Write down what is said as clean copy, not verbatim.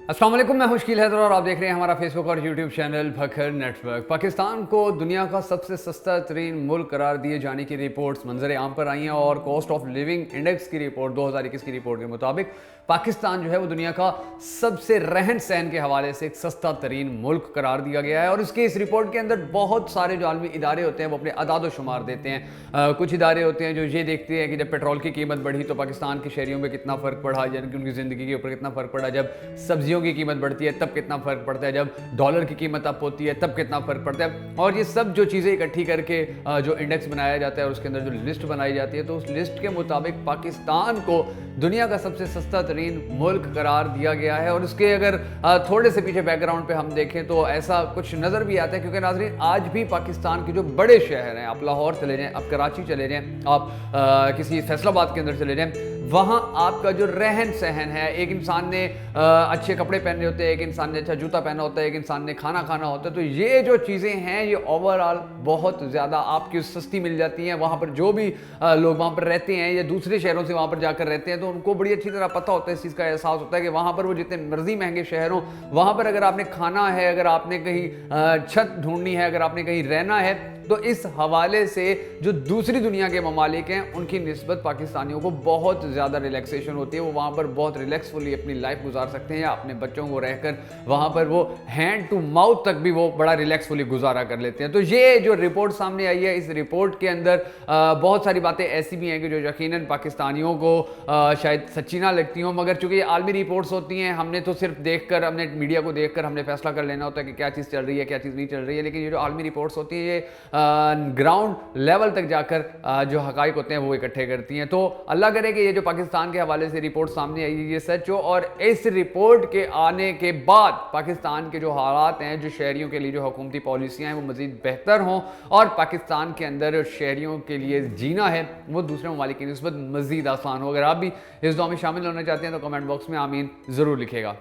अस्सलाम वालेकुम, मैं हूं शकील हैदर और आप देख रहे हैं हमारा फेसबुक और यूट्यूब चैनल फखर नेटवर्क। पाकिस्तान को दुनिया का सबसे सस्ता तरीन मुल्क करार दिए जाने की रिपोर्ट्स मंजर आम पर आई हैं और कॉस्ट ऑफ लिविंग इंडेक्स की रिपोर्ट 2021 की रिपोर्ट के मुताबिक पाकिस्तान जो है वो दुनिया का सबसे रहन सहन के हवाले से एक सस्ता तरीन मुल्क करार दिया गया है। और इसके इस रिपोर्ट के अंदर बहुत सारे जो आलमी इदारे होते हैं वो अपने अदाद शुमार देते हैं। कुछ इदारे होते हैं जो ये देखते हैं कि जब पेट्रोल की कीमत बढ़ी तो पाकिस्तान के शहरियों में कितना फ़र्क पड़ा, यानी कि उनकी ज़िंदगी के ऊपर कितना फ़र्क पड़ा। जब सब्जियों की कीमत बढ़ती है तब कितना फ़र्क पड़ता है, जब डॉलर की कीमत अप होती है तब कितना फ़र्क पड़ता है। और ये सब जो चीज़ें इकट्ठी करके जो इंडेक्स बनाया जाता है और उसके अंदर जो लिस्ट बनाई जाती है, तो उस लिस्ट के मुताबिक पाकिस्तान को दुनिया का सबसे सस्ता तरीन मुल्क करार दिया गया है। और उसके अगर थोड़े से पीछे बैकग्राउंड पे हम देखें तो ऐसा कुछ नज़र भी आता है, क्योंकि नाज़रीन आज भी पाकिस्तान के जो बड़े शहर हैं, आप लाहौर चले जाएं, आप कराची चले जाएं, आप किसी फैसलाबाद के अंदर चले जाएं, वहाँ आपका जो रहन सहन है, एक इंसान ने अच्छे कपड़े पहने होते हैं, एक इंसान ने अच्छा जूता पहना होता है, एक इंसान ने खाना खाना होता है, तो ये जो चीज़ें हैं ये ओवरऑल बहुत ज़्यादा आपकी सस्ती मिल जाती हैं। वहाँ पर जो भी लोग वहाँ पर रहते हैं या दूसरे शहरों से वहाँ पर जाकर रहते हैं तो उनको बड़ी अच्छी तरह पता होता है, इस चीज़ का एहसास होता है कि वहाँ पर वो जितने मर्जी महंगे शहर हों, वहाँ पर अगर आपने खाना है, अगर आपने कहीं छत ढूंढनी है, अगर आपने कहीं रहना है, तो इस हवाले से जो दूसरी दुनिया के ममालिक हैं उनकी निस्बत पाकिस्तानियों को बहुत ज़्यादा रिलैक्सेशन होती है। वो वहाँ पर बहुत रिलैक्सफुली अपनी लाइफ गुजार सकते हैं, या अपने बच्चों को रहकर वहाँ पर वो हैंड टू माउथ तक भी वो बड़ा रिलैक्सफुली गुजारा कर लेते हैं। तो ये जो रिपोर्ट सामने आई है, इस रिपोर्ट के अंदर बहुत सारी बातें ऐसी भी हैं कि जो यकीनन पाकिस्तानियों को शायद सच्ची ना लगती हों, मगर चूँकि ये आलमी रिपोर्ट्स होती हैं, हमने तो सिर्फ देखकर, हमने मीडिया को देखकर हमने फैसला कर लेना होता है कि क्या चीज़ चल रही है, क्या चीज़ नहीं चल रही है। लेकिन ये जो आलमी रिपोर्ट्स होती हैं ये ग्राउंड लेवल तक जाकर जो हकाइक होते हैं वो इकट्ठे करती हैं। तो अल्लाह करे कि ये जो पाकिस्तान के हवाले से रिपोर्ट सामने आई ये सच हो, और इस रिपोर्ट के आने के बाद पाकिस्तान के जो हालात हैं, जो शहरियों के लिए जो हुकूमती पॉलिसियाँ हैं वो मज़ीद बेहतर हों, और पाकिस्तान के अंदर शहरियों के लिए जीना है वो दूसरे ममालिक की निस्बत मज़ीद आसान हो। अगर आप भी इस दुआ में शामिल होना चाहते हैं तो कमेंट बॉक्स में आमीन ज़रूर लिखेगा।